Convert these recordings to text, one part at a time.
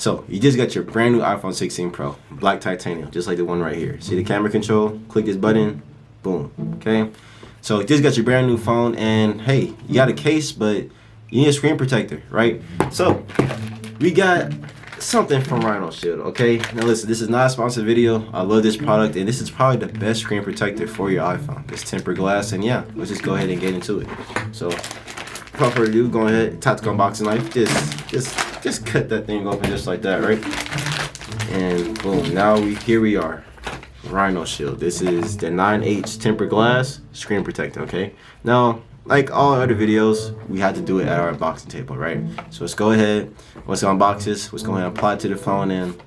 So you just got your brand new iPhone 16 Pro, black titanium, just like the one right here. See the camera control? Click this button, boom, okay? So you just got your brand new phone, and hey, you got a case, but you need a screen protector, right? So we got something from RhinoShield, okay? Now listen, this is not a sponsored video. I love this product, and this is probably the best screen protector for your iPhone. It's tempered glass, and yeah, let's just go ahead and get into it. So without further ado, go ahead, tactical unboxing knife, just cut that thing open just like that, right? And boom, now here we are. RhinoShield. This is the 9H tempered glass screen protector, okay? Now, like all other videos, we had to do it at our unboxing table, right? So let's go ahead, let's unbox this, let's go ahead and apply it to the phone, and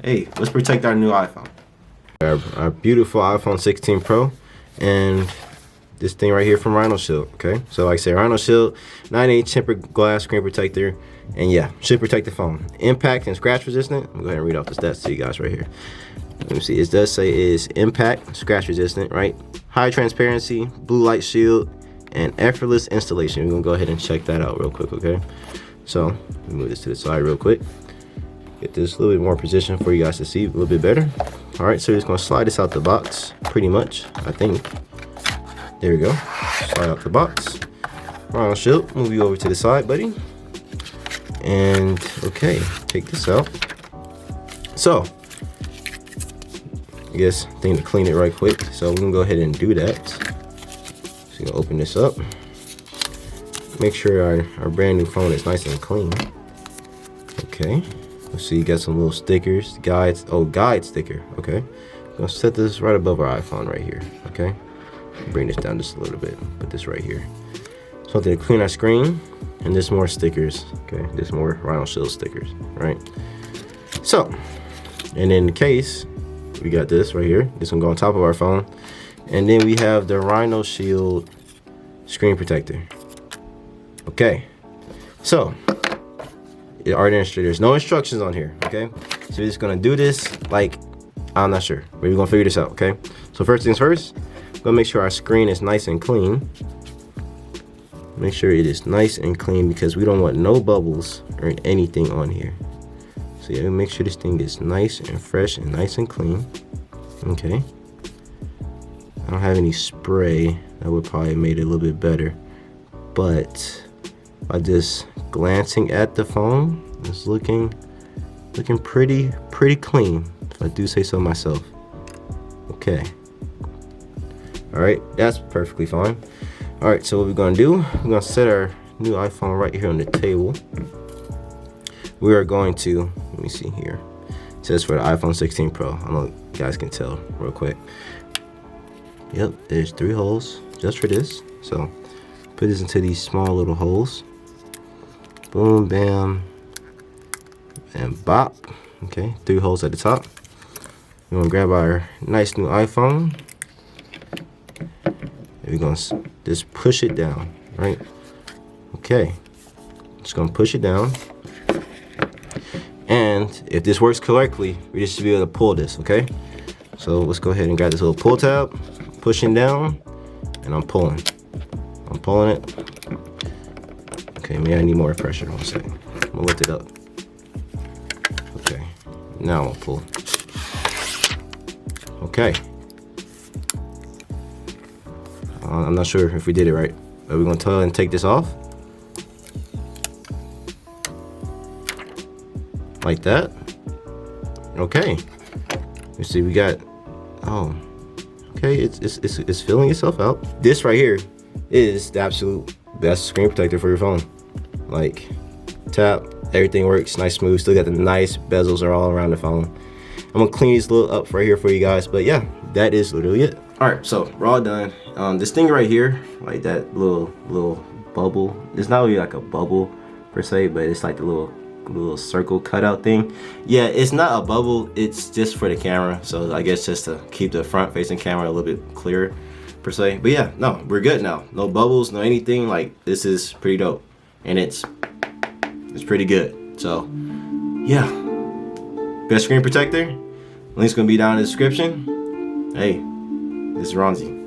hey, let's protect our new iPhone. Our beautiful iPhone 16 Pro, and this thing right here from RhinoShield, okay? So like I said, RhinoShield 9H tempered glass screen protector, and yeah, should protect the phone. Impact and scratch resistant. I'm gonna go ahead and read off the stats to you guys right here. Let me see, it does say it is impact, scratch resistant, right? High transparency, blue light shield, and effortless installation. We're gonna go ahead and check that out real quick, okay? So, let me move this to the side real quick. Get this a little bit more position for you guys to see a little bit better. All right, so we're just gonna slide this out the box, pretty much, I think. There we go, slide out the box. RhinoShield, move you over to the side, buddy. And, okay, take this out. So, I guess I need to clean it right quick, so we can go ahead and do that. So you're gonna open this up, make sure our brand new phone is nice and clean. Okay, let's see, you got some little stickers, guides. Oh, guide sticker. Okay, I'm gonna set this right above our iPhone right here. Okay, bring this down just a little bit, put this right here. Something to clean our screen, and there's more stickers. Okay, there's more RhinoShield stickers, right? So, and in the case, we got this right here. This one go on top of our phone, and then we have the RhinoShield screen protector. Okay, so there's no instructions on here. Okay, so we're just gonna do this like I'm not sure, but we're gonna figure this out. Okay, so first things first, we're gonna make sure our screen is nice and clean. Make sure it is nice and clean because we don't want no bubbles or anything on here. So yeah, make sure this thing is nice and fresh and nice and clean. Okay. I don't have any spray. That would probably have made it a little bit better. But by just glancing at the phone, it's looking pretty clean, if I do say so myself. Okay. Alright, that's perfectly fine. Alright, so what we're gonna do, we're gonna set our new iPhone right here on the table. We are going to, let me see here. It says for the iPhone 16 Pro. I don't know if you guys can tell real quick. Yep, there's 3 holes just for this. So put this into these small little holes. Boom, bam, and bop. Okay, 3 holes at the top. We're gonna grab our nice new iPhone. We're gonna just push it down, right? Okay, just gonna push it down. And if this works correctly, we just should be able to pull this, okay? So let's go ahead and grab this little pull tab, pushing down, and I'm pulling. I'm pulling it. Okay, maybe I need more pressure. One second. I'm gonna lift it up. Okay, now I'll pull. Okay. I'm not sure if we did it right, but we're gonna try and take this off. Like that. Okay. You see, we got. Oh. Okay, it's filling itself out. This right here is the absolute best screen protector for your phone. Like, tap, everything works nice, smooth. Still got the nice bezels are all around the phone. I'm gonna clean these little up right here for you guys, but yeah, that is literally it. All right, so we're all done. This thing right here, like that little bubble. It's not really like a bubble per se, but it's like the little circle cutout thing. Yeah, it's not a bubble, it's just for the camera, so I guess just to keep the front facing camera a little bit clearer per se. But yeah, no, we're good now. No bubbles, no anything. Like, this is pretty dope, and it's pretty good. So yeah, best screen protector, link's gonna be down in the description. Hey, this is Ronz.